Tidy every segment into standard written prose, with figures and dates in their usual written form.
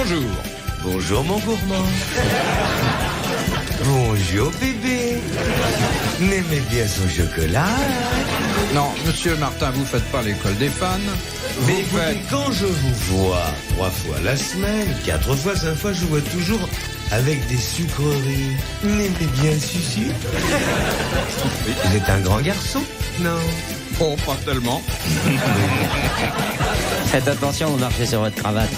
bonjour. Bonjour mon gourmand. Bonjour bébé. N'aimez bien son chocolat? Non, monsieur Martin, vous faites pas l'école des fans. Mais Vous écoutez, faites... quand je vous vois 3 fois la semaine, 4 fois, 5 fois, je vous vois toujours avec des sucreries. N'aimez bien le sucre? Vous êtes un grand garçon? Non. Oh, pas tellement. Faites attention, vous marchez sur votre cravate.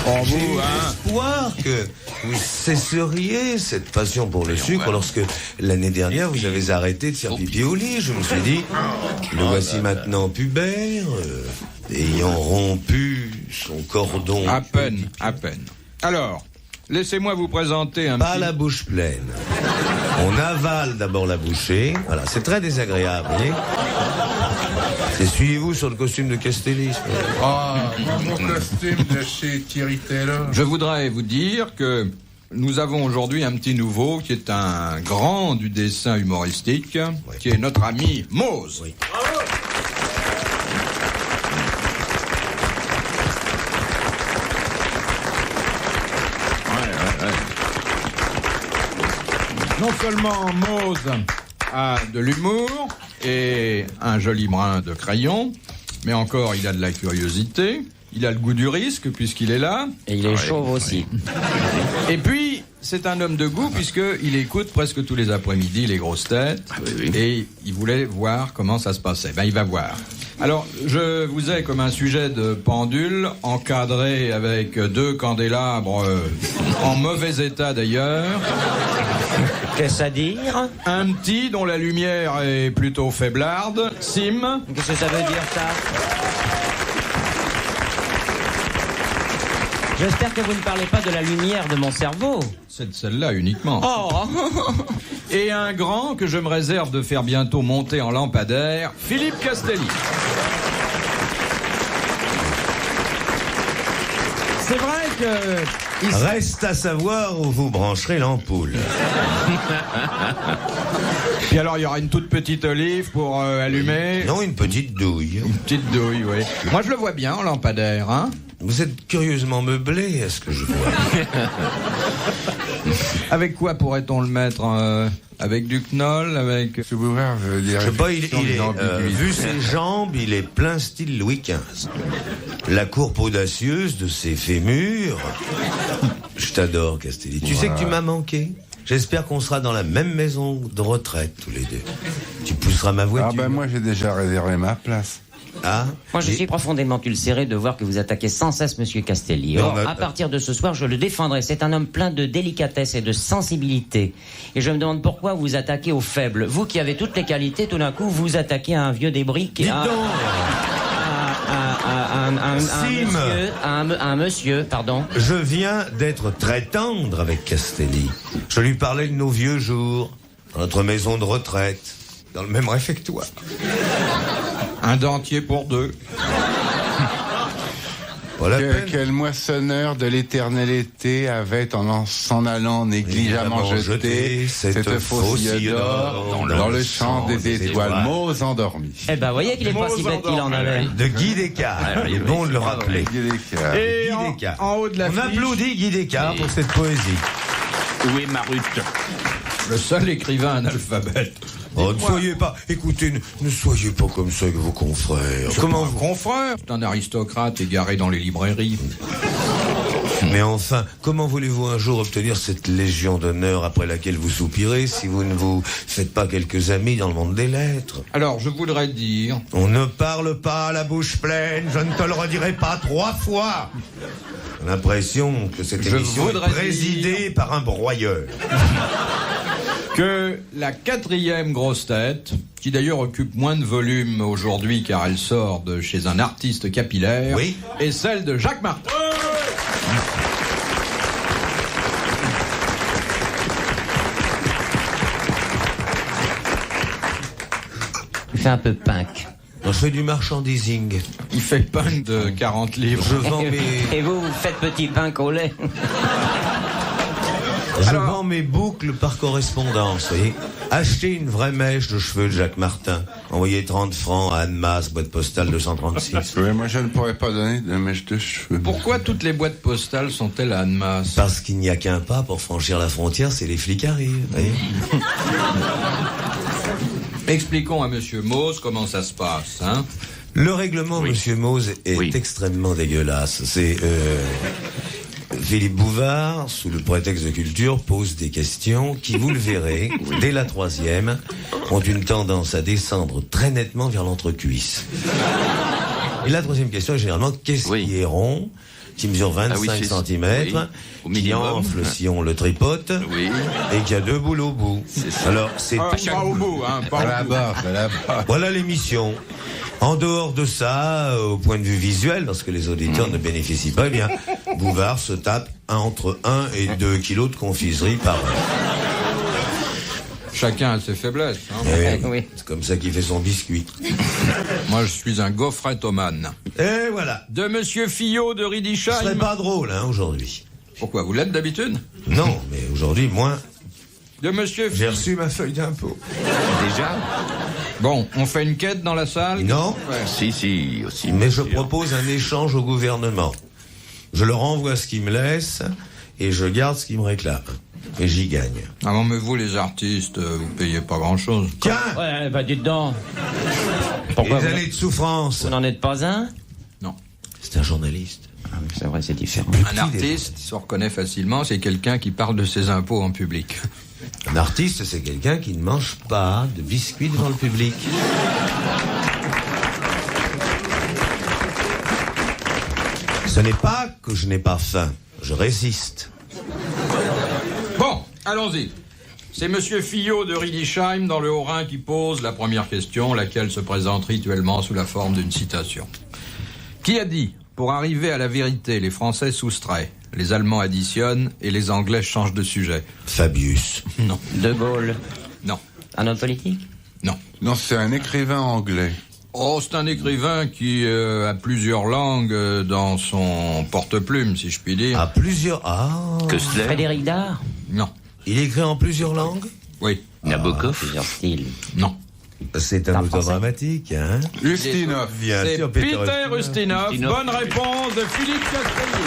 Oh, J'ai vous, eu hein. l'espoir que vous cesseriez cette passion pour le sucre lorsque l'année dernière vous avez arrêté de faire pipi au lit. Je me suis dit, le voici maintenant pubère, ayant rompu son cordon. À peine, à peine. Alors, laissez-moi vous présenter un Pas petit... la bouche pleine. On avale d'abord la bouchée. Voilà, c'est très désagréable, vous voyez. Essuyez-vous sur le costume de Castelli. Ah, mon costume de chez Thierry Taylor. Je voudrais vous dire que nous avons aujourd'hui un petit nouveau qui est un grand du dessin humoristique, qui est notre ami Mose. Oui. Non seulement Mose a de l'humour et un joli brin de crayon, mais encore il a de la curiosité, il a le goût du risque puisqu'il est là. Et il est chauve aussi. Et puis, c'est un homme de goût puisqu'il écoute presque tous les après-midi les grosses têtes. Et il voulait voir comment ça se passait. Ben, il va voir. Alors, je vous ai comme un sujet de pendule, encadré avec 2 candélabres en mauvais état d'ailleurs. Qu'est-ce à dire? Un petit dont la lumière est plutôt faiblarde. Sim. Qu'est-ce que ça veut dire, ça? J'espère que vous ne parlez pas de la lumière de mon cerveau. C'est de celle-là uniquement. Oh. Et un grand que je me réserve de faire bientôt monter en lampadaire, Philippe Castelli. C'est vrai que... Reste à savoir où vous brancherez l'ampoule. Puis alors, il y aura une toute petite olive pour allumer. Non, une petite douille. Une petite douille, oui. Moi, je le vois bien en lampadaire, hein. Vous êtes curieusement meublé, est-ce que je vois? Avec quoi pourrait-on le mettre avec du knoll, avec... Je vous vois, je veux dire. Je sais pas, vu ses jambes, il est plein style Louis XV. La courbe audacieuse de ses fémurs. Je t'adore, Castelli. Tu sais que tu m'as manqué. J'espère qu'on sera dans la même maison de retraite, tous les deux. Tu pousseras ma voiture. Ah ben moi j'ai déjà réservé ma place. Ah, Moi, je suis profondément ulcéré de voir que vous attaquez sans cesse Monsieur Castelli. Non, Or, mais- à partir de ce soir, je le défendrai. C'est un homme plein de délicatesse et de sensibilité. Et je me demande pourquoi vous attaquez aux faibles. Vous qui avez toutes les qualités, tout d'un coup, vous attaquez à un vieux débris qui... Dites donc. un monsieur, pardon. Je viens d'être très tendre avec Castelli. Je lui parlais de nos vieux jours, dans notre maison de retraite, dans le même réfectoire. Un dentier pour 2. Pas la peine. Quel moissonneur de l'éternel été avait, s'en allant négligemment jeté cette faucille d'or dans le champ des étoiles, Mose endormi. Eh ben, voyez qu'il est pas si bête qu'il en avait. De Guy Descartes. Il est bon de le rappeler. Et Guy Descartes. en haut de la On fiche, applaudit Guy Descartes pour cette poésie. Où est Marut? le seul écrivain analphabète. Oh, ne soyez pas, écoutez, ne soyez pas comme ça avec vos confrères. Comment vous... confrère? C'est un aristocrate égaré dans les librairies. Mais enfin, comment voulez-vous un jour obtenir cette légion d'honneur après laquelle vous soupirez si vous ne vous faites pas quelques amis dans le monde des lettres? Alors, je voudrais dire... On ne parle pas à la bouche pleine, je ne te le redirai pas 3 fois. J'ai l'impression que cette émission est présidée par un broyeur. Que la 4e grosse tête, qui d'ailleurs occupe moins de volume aujourd'hui car elle sort de chez un artiste capillaire, oui, est celle de Jacques Martin. Il fait un peu punk. Je fais du marchandising. Il fait punk de 40 livres. Je vends mes... Et vous, vous faites petit punk au lait. Je vends mes boucles par correspondance, vous voyez. Achetez une vraie mèche de cheveux de Jacques Martin. Envoyez 30 francs à Annemasse, boîte postale 236. Oui, moi je ne pourrais pas donner de mèche de cheveux. Pourquoi toutes les boîtes postales sont-elles à Annemasse? Parce qu'il n'y a qu'un pas pour franchir la frontière, c'est les flics arrivent, vous voyez. Expliquons à Monsieur Mose comment ça se passe, hein. Le règlement, Monsieur Mose, est extrêmement dégueulasse. C'est Philippe Bouvard, sous le prétexte de culture, pose des questions qui, vous le verrez, dès la 3e, ont une tendance à descendre très nettement vers l'entrecuisse. Et la 3e question est généralement, qu'est-ce qui est rond, qui mesure 25 cm, qui enfle si on le tripote, et qui a 2 boules au bout. Alors, c'est pas au bout, hein, pas à la barre. Voilà l'émission. En dehors de ça, au point de vue visuel, parce que les auditeurs ne bénéficient pas, eh bien, Bouvard se tape entre 1 et 2 kilos de confiserie par heure. Chacun a ses faiblesses, hein. Oui. C'est comme ça qu'il fait son biscuit. Moi, je suis un gaufrettomane. Et voilà. De Monsieur Fillot de Riedisheim. Ce serait pas drôle, hein, aujourd'hui. Pourquoi? Vous l'êtes d'habitude? Non, mais aujourd'hui, moins. De Monsieur J'ai reçu ma feuille d'impôt. Déjà? Bon, on fait une quête dans la salle? Non. Si, aussi. Mais je propose un échange au gouvernement. Je leur envoie ce qu'ils me laissent et je garde ce qu'ils me réclament. Et j'y gagne. Ah non, mais vous, les artistes, vous payez pas grand-chose. Tiens! Ouais, bah dites donc. Pourquoi les années de souffrance. Vous n'en êtes pas un? Non. C'est un journaliste. Ah, c'est vrai, c'est différent. Un artiste, se reconnaît facilement, c'est quelqu'un qui parle de ses impôts en public. Un artiste, c'est quelqu'un qui ne mange pas de biscuits devant le public. Ce n'est pas que je n'ai pas faim, je résiste. Bon, allons-y. C'est Monsieur Fillot de Riedisheim, dans le Haut-Rhin, qui pose la première question, laquelle se présente rituellement sous la forme d'une citation. Qui a dit, pour arriver à la vérité, les Français soustraient, les Allemands additionnent et les Anglais changent de sujet? Fabius. Non. De Gaulle. Non. Un homme politique? Non. Non, c'est un écrivain anglais. Oh, c'est un écrivain qui a plusieurs langues dans son porte-plume, si je puis dire. À plusieurs... Frédéric Dard? Non. Il écrit en plusieurs langues? Oui. Nabokov? Plusieurs styles. Non. C'est un auteur dramatique, hein? Ustinov. Bien C'est sûr, Peter Ustinov. Bonne réponse de Philippe Castelli.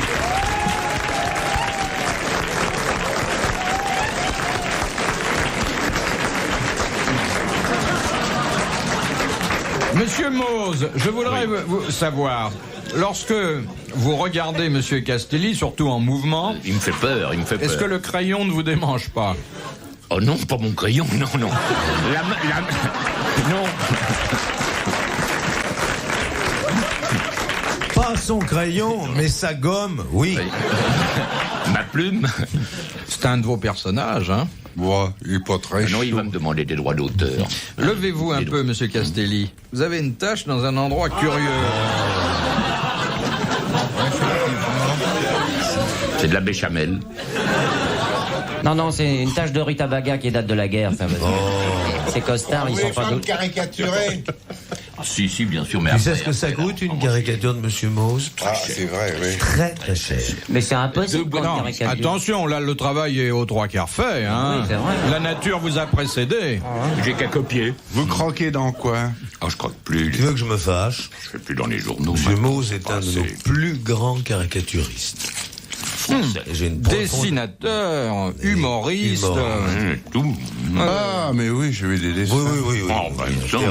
Monsieur Mose, je voudrais vous savoir, lorsque vous regardez Monsieur Castelli, surtout en mouvement... Il me fait peur, Est-ce que le crayon ne vous démange pas? Oh non, pas mon crayon, non. Non. Pas son crayon, mais sa gomme, oui. Ma plume? C'est un de vos personnages, hein? Bon, il est pas très chaud. Non, il va me demander des droits d'auteur. Levez-vous un peu, Monsieur Castelli. Vous avez une tache dans un endroit curieux. C'est de la béchamel. Non, c'est une tache de rutabaga qui date de la guerre, ça veut dire. Ces costards, ils sont pas d'autres. Caricaturé. Si, bien sûr, mais Tu sais ce que ça coûte, une caricature de Monsieur Mose? Ah, c'est vrai, oui. Très, très cher. Mais c'est impossible pour une Non, caricature. attention, là, le travail est aux 3/4 fait, hein. Oui, c'est vrai. La nature vous a précédé. j'ai qu'à copier. Vous croquez dans quoi? Oh, je croque plus. Tu veux que je me fâche? Je fais plus dans les journaux. Monsieur Mose est un de nos plus grands caricaturistes. J'ai une profonde... Dessinateur, humoriste. Tout. Ah, mais oui, je vais des dessins. Oui. Oh, bah,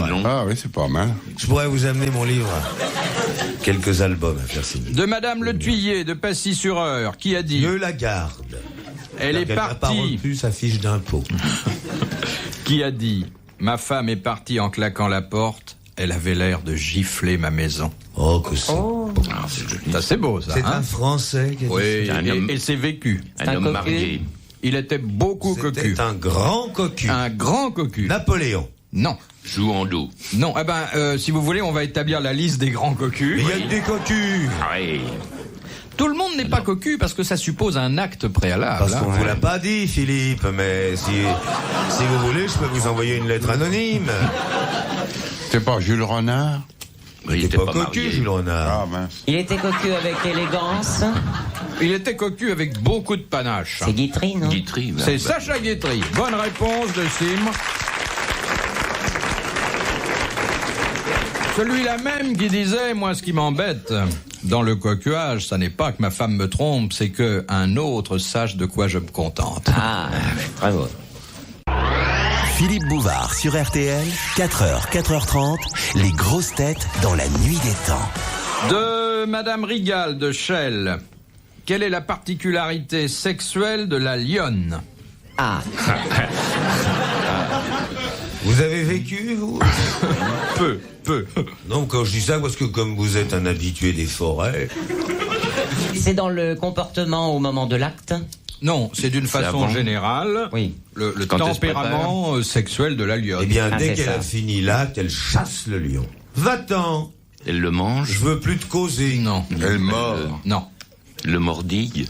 non. Ah oui, c'est pas mal. Je pourrais vous amener mon livre. Quelques albums à faire signer. De Madame Le Thuillier, de Passy-sur-Eure, qui a dit... Ne la garde. Elle est n'a pas partie... rompu sa fiche d'impôt. Qui a dit... Ma femme est partie en claquant la porte. Elle avait l'air de gifler ma maison. Oh, que c'est. Ah, c'est joli. Ça, c'est beau, ça. C'est hein? un Français qui a dit Oui, un homme- et c'est vécu. Un homme marié. Il était beaucoup ça. cocu. C'était un grand cocu. Un grand cocu. Napoléon. Non. Jouant d'eau. Non, si vous voulez, on va établir la liste des grands cocus. Mais il y a que des cocus. Ah oui. Tout le monde n'est pas cocu parce que ça suppose un acte préalable. Parce hein. qu'on vous l'a pas dit, Philippe, mais si vous voulez, je peux vous envoyer une lettre anonyme. C'est pas Jules Renard? Il Il était était pas pas cocu, marié. Jules Renard. Ah mince. Il était cocu avec élégance. Il était cocu avec beaucoup de panache. C'est Guitry, non? Guitry. C'est Sacha Guitry. Bonne réponse de Sim. Celui-là même qui disait, moi, ce qui m'embête dans le coquillage, ça n'est pas que ma femme me trompe, c'est que un autre sache de quoi je me contente. Ah, bravo. Philippe Bouvard sur RTL, 4h, 4h30, les grosses têtes dans la nuit des temps. De Madame Rigal de Chelles. Quelle est la particularité sexuelle de la lionne? Ah. Vous avez vécu, vous? Peu. Non, quand je dis ça, parce que comme vous êtes un habitué des forêts... C'est dans le comportement au moment de l'acte? Non, c'est d'une façon générale. Oui. Le tempérament sexuel de la lionne. Eh bien, Ah, dès c'est qu'elle ça. a fini l'acte, elle chasse le lion. Va-t'en! Elle le mange. Je veux plus te causer. Non. Elle mord. Non. Le mordille.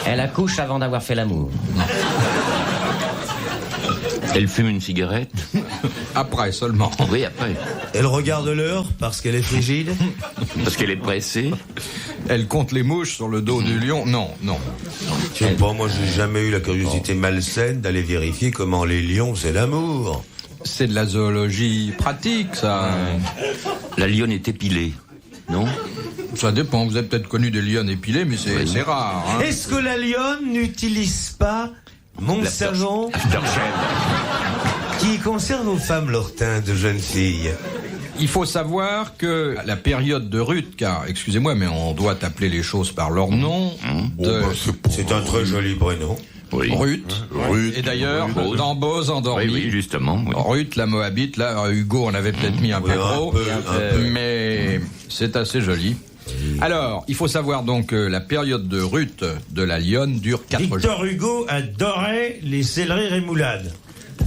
Elle accouche avant d'avoir fait l'amour. Elle fume une cigarette. Après seulement. Oui, après. Elle regarde l'heure parce qu'elle est frigide. Parce qu'elle est pressée. Elle compte les mouches sur le dos du lion. Non. Je sais pas, moi j'ai jamais eu la curiosité malsaine d'aller vérifier comment les lions c'est l'amour. C'est de la zoologie pratique, ça. La lionne est épilée. Non? Ça dépend. Vous avez peut-être connu des lionnes épilées, mais c'est rare. Hein. Est-ce que la lionne n'utilise pas mon savon qui conserve aux femmes leur teint de jeunes filles? Il faut savoir que la période de rut, car, excusez-moi, mais on doit appeler les choses par leur nom. C'est un très joli prénom. Oui. Rut. Et d'ailleurs, dans Beaux endormis. Oui, justement. Oui. Rut, la Moabite, là, Hugo, on avait peut-être mis un peu trop. un peu. Mais c'est assez joli. Alors, il faut savoir donc que la période de rut de la lionne dure 4 jours. Victor Hugo adorait les céleris rémoulades.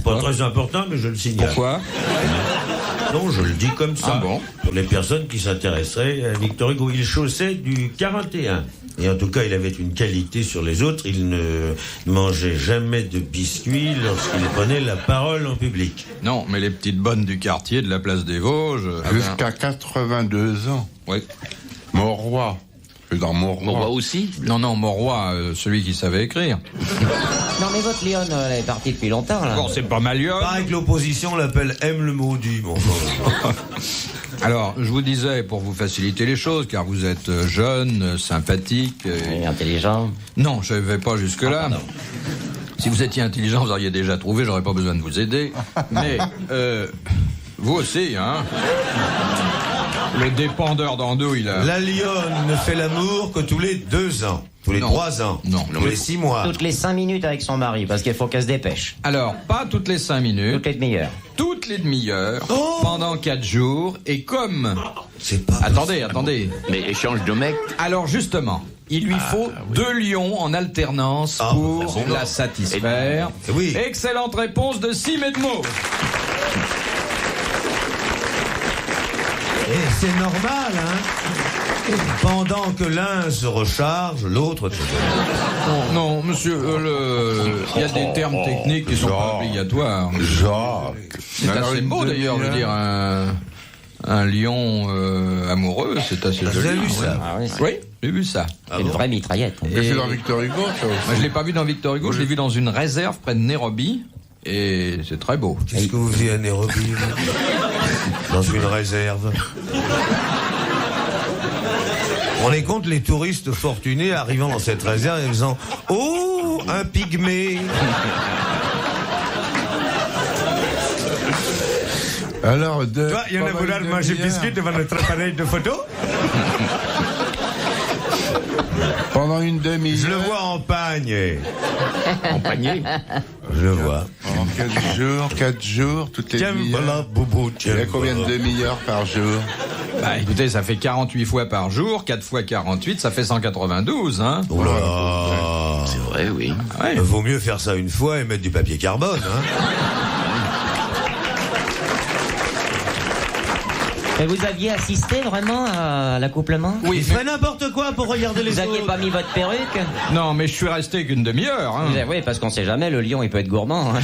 Pas très important, mais je le signale. Pourquoi? Non, je le dis comme ça. Ah bon? Pour les personnes qui s'intéresseraient à Victor Hugo, il chaussait du 41. Et en tout cas, il avait une qualité sur les autres. Il ne mangeait jamais de biscuits lorsqu'il prenait la parole en public. Non, mais les petites bonnes du quartier de la place des Vosges... Jusqu'à 82 ans. Oui. Mauroy. Je suis dans Mauroy. Mauroy aussi? Non, Mauroy, celui qui savait écrire. Non, mais votre lionne, elle est partie depuis longtemps, là. Bon, c'est pas ma lionne. Pareil que l'opposition l'appelle aime le maudit, mon frère. Alors, je vous disais, pour vous faciliter les choses, car vous êtes jeune, sympathique... Et intelligent. Non, je ne vais pas jusque-là. Si vous étiez intelligent, vous auriez déjà trouvé, j'aurais pas besoin de vous aider. Mais, vous aussi, hein. Le dépendeur d'andouille, là. La lionne ne fait l'amour que tous les 2 ans. Tous les 3 ans. Non. Tous les 6 mois. Toutes les 5 minutes avec son mari, parce qu'il faut qu'elle se dépêche. Alors, pas toutes les 5 minutes. Toutes les demi-heures. Toutes les demi-heures, pendant 4 jours, et comme... C'est pas... Attendez. Mais échange de mecs. Alors, justement, il lui faut 2 lions en alternance pour la satisfaire. Oui. Excellente réponse de Sim et de Maud. Et c'est normal, hein. Pendant que l'un se recharge, l'autre... Non, monsieur, il y a des termes techniques qui sont pas obligatoires. Jacques. C'est assez beau d'ailleurs, je veux dire, un lion amoureux, c'est assez joli. Vous avez vu ça? Ah, oui, Oui, j'ai vu ça. c'est une vraie mitraillette. Mais c'est dans Victor Hugo, ça aussi. Moi, je l'ai pas vu dans Victor Hugo, je l'ai vu dans une réserve près de Nairobi, et c'est très beau. Qu'est-ce que vous faisiez à Nairobi, vous? Dans une réserve. On est compte les touristes fortunés arrivant dans cette réserve et faisant « Oh, un pygmée !» Alors, Toi, il y en a vouloir manger biscuit devant notre appareil de photo? Pendant une Je demi-heure. le vois en pagne. En panier. Je le vois. Pendant 4 jours, toutes les Tiens, demi-heures. voilà, boubou, Il tiens. y a combien de demi-heures par jour? Bah écoutez, ça fait 48 fois par jour, 4 fois 48, ça fait 192, hein. Oh là là. C'est vrai, oui. Ouais. Vaut mieux faire ça une fois et mettre du papier carbone, hein. Mais vous aviez assisté vraiment à l'accouplement? Oui. Il ferait n'importe quoi pour regarder les autres. Vous aviez pas mis votre perruque? Non, mais je suis resté qu'une demi-heure. Hein. Oui, parce qu'on sait jamais, le lion, il peut être gourmand. Hein.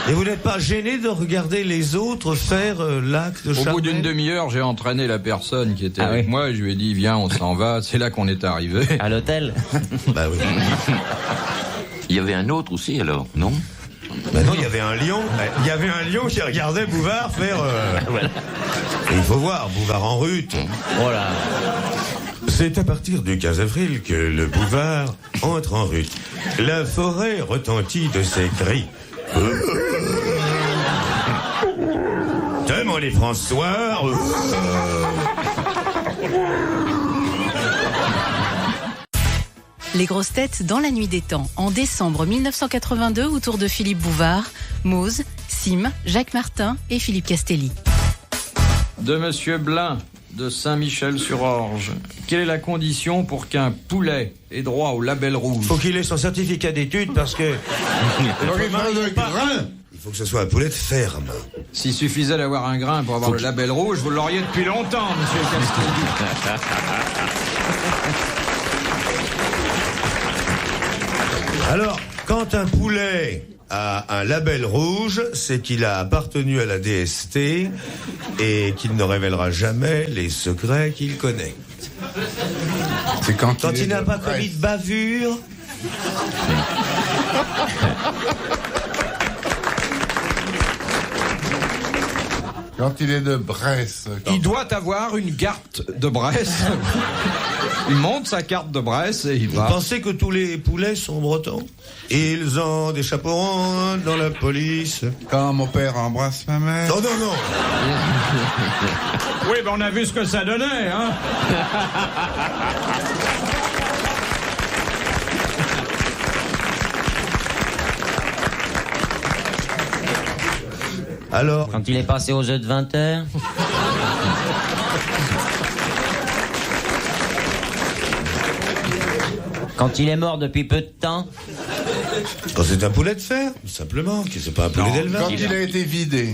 Et vous n'êtes pas gêné de regarder les autres faire l'acte de Au bout d'une demi-heure, j'ai entraîné la personne qui était avec moi et je lui ai dit, viens, on s'en va. C'est là qu'on est arrivé. À l'hôtel? Bah oui. Il y avait un autre aussi, alors, non? Bah non, il y avait un lion. Il y avait un lion qui regardait Bouvard faire... Voilà. Et il faut voir, Bouvard en rute. Voilà. C'est à partir du 15 avril que le Bouvard entre en rute. La forêt retentit de ses cris. Tellement les François. Les grosses têtes dans la nuit des temps. En décembre 1982, autour de Philippe Bouvard, Mose, Sim, Jacques Martin et Philippe Castelli. De Monsieur Blin, de Saint-Michel-sur-Orge. Quelle est la condition pour qu'un poulet ait droit au label rouge? Faut qu'il ait son certificat d'études parce que... Il faut que ce soit un poulet de ferme. S'il suffisait d'avoir un grain pour avoir le label rouge, vous l'auriez depuis longtemps, Monsieur Castelli. Alors, quand un poulet a un label rouge, c'est qu'il a appartenu à la DST et qu'il ne révélera jamais les secrets qu'il connaît. C'est quand il n'a pas commis de bavure. Quand il est de Bresse. Il doit avoir une carte de Bresse. Il monte sa carte de Bresse et il va. Vous pensez que tous les poulets sont bretons? Ils ont des chapeaux ronds dans la police. Quand mon père embrasse ma mère. Non, non, non. Oui, ben on a vu ce que ça donnait, hein. Alors, quand il est passé aux œufs de 20 heures. Quand il est mort depuis peu de temps. Quand c'est un poulet de fer, simplement, que c'est pas un poulet d'élevage. Quand il a été vidé.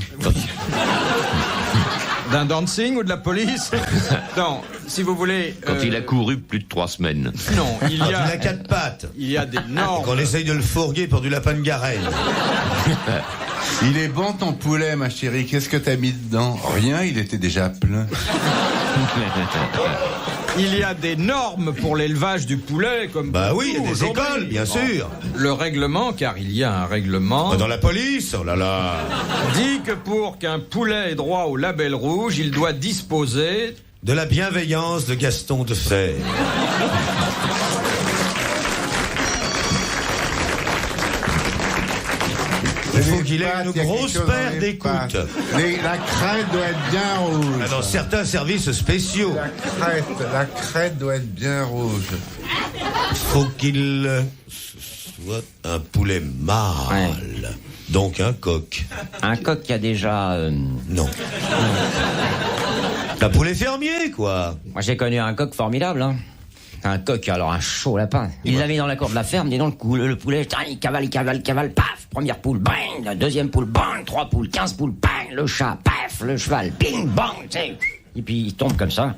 D'un dancing ou de la police? Non, si vous voulez... Quand il a couru plus de 3 semaines. Non, il y a 4 pattes. Il y a des normes. Qu'on essaye de le fourguer pour du lapin de Garenne. Il est bon ton poulet, ma chérie. Qu'est-ce que t'as mis dedans? Rien, il était déjà plein. Il y a des normes pour l'élevage du poulet, comme... Bah oui, il y a des écoles, bien sûr. Le règlement, car il y a un règlement... Dans la police, oh là là. Dit que pour qu'un poulet ait droit au label rouge, il doit disposer... de la bienveillance de Gaston Defay. Il faut qu'il ait une grosse paire d'écoute. La crête doit être bien rouge. Dans certains services spéciaux. La crête doit être bien rouge. Il faut qu'il soit un poulet mâle. Ouais. Donc un coq. Un coq qui a déjà... Non. Un poulet fermier, quoi. Moi, j'ai connu un coq formidable, hein. Un coq, alors un chaud lapin. Il l'avait dans la cour de la ferme, dis donc, le poulet, il cavale, paf, première poule, bang, la deuxième poule, bang, 3 poules, 15 poules, bang, le chat, paf, le cheval, ping, bang, tu sais. Et puis il tombe comme ça.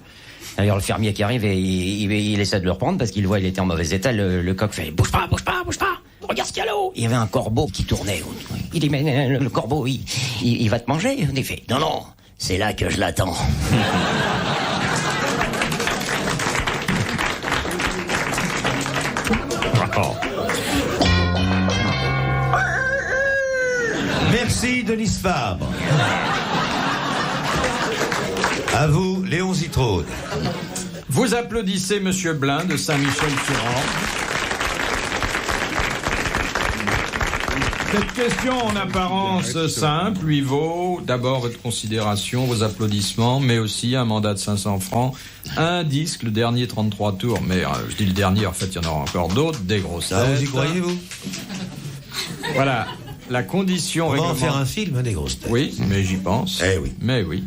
D'ailleurs, le fermier qui arrive et il essaie de le reprendre parce qu'il voit il était en mauvais état. Le coq fait, bouge pas, regarde ce qu'il y a là-haut. Il y avait un corbeau qui tournait. Il dit, mais le corbeau, il va te manger. Il fait, non, c'est là que je l'attends. Merci Denis Fabre. À vous, Léon Zitrone. Vous applaudissez Monsieur Blin de Saint-Michel-sur-Orge. Cette question en apparence simple lui vaut d'abord votre considération, vos applaudissements, mais aussi un mandat de 500 francs, un disque, le dernier 33 tours, mais je dis le dernier, en fait il y en aura encore d'autres, des grosses têtes. Vous y croyez, vous? Voilà, la condition réglementaire... On va en faire un film, des grosses têtes. Oui, mais j'y pense. Eh oui. Mais oui.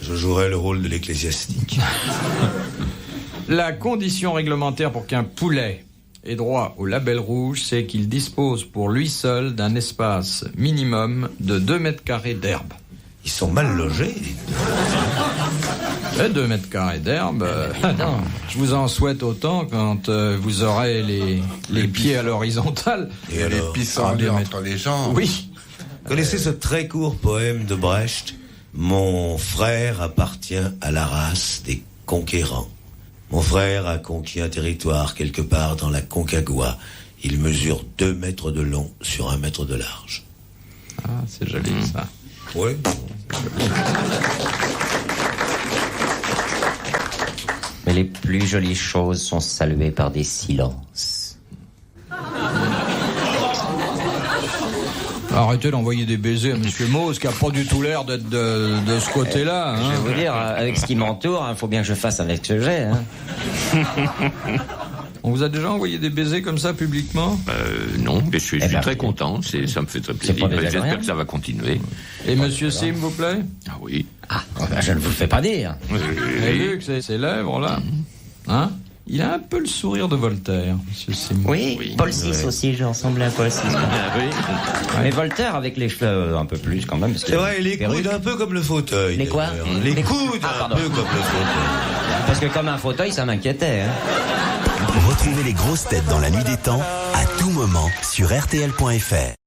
Je jouerai le rôle de l'ecclésiastique. La condition réglementaire pour qu'un poulet ait droit au label rouge, c'est qu'il dispose pour lui seul d'un espace minimum de 2 mètres carrés d'herbe. Ils sont mal logés. Et 2 mètres carrés d'herbe. Je vous en souhaite autant quand vous aurez les pieds à l'horizontale. Et les pissenlits entre les jambes. Oui. Connaissez ce très court poème de Brecht? Mon frère appartient à la race des conquérants. Mon frère a conquis un territoire quelque part dans la Concagua. Il mesure 2 mètres de long sur 1 mètre de large. Ah, c'est joli ça. Oui. Mais les plus jolies choses sont saluées par des silences. Arrêtez d'envoyer des baisers à Monsieur Mose, qui a pas du tout l'air d'être de ce côté-là. Je vais vous dire, avec ce qui m'entoure, il faut bien que je fasse avec ce que j'ai. On vous a déjà envoyé des baisers comme ça publiquement? Non, mais je suis très content. Ça me fait très plaisir. J'espère que ça va continuer. Et Monsieur Sim, vous plaît? Ah oui. Ah, je ne vous le fais pas dire. Vous avez vu que ces lèvres là, hein? Il a un peu le sourire de Voltaire, Monsieur Sim. Oui, Paul VI aussi, j'ai ressemblé à Paul VI. Mais Voltaire avec les cheveux un peu plus quand même. C'est vrai, les coudes un peu comme le fauteuil. Les quoi? Les coudes un peu comme le fauteuil. Parce que comme un fauteuil, ça m'inquiétait. Retrouvez les grosses têtes dans la nuit des temps à tout moment sur RTL.fr.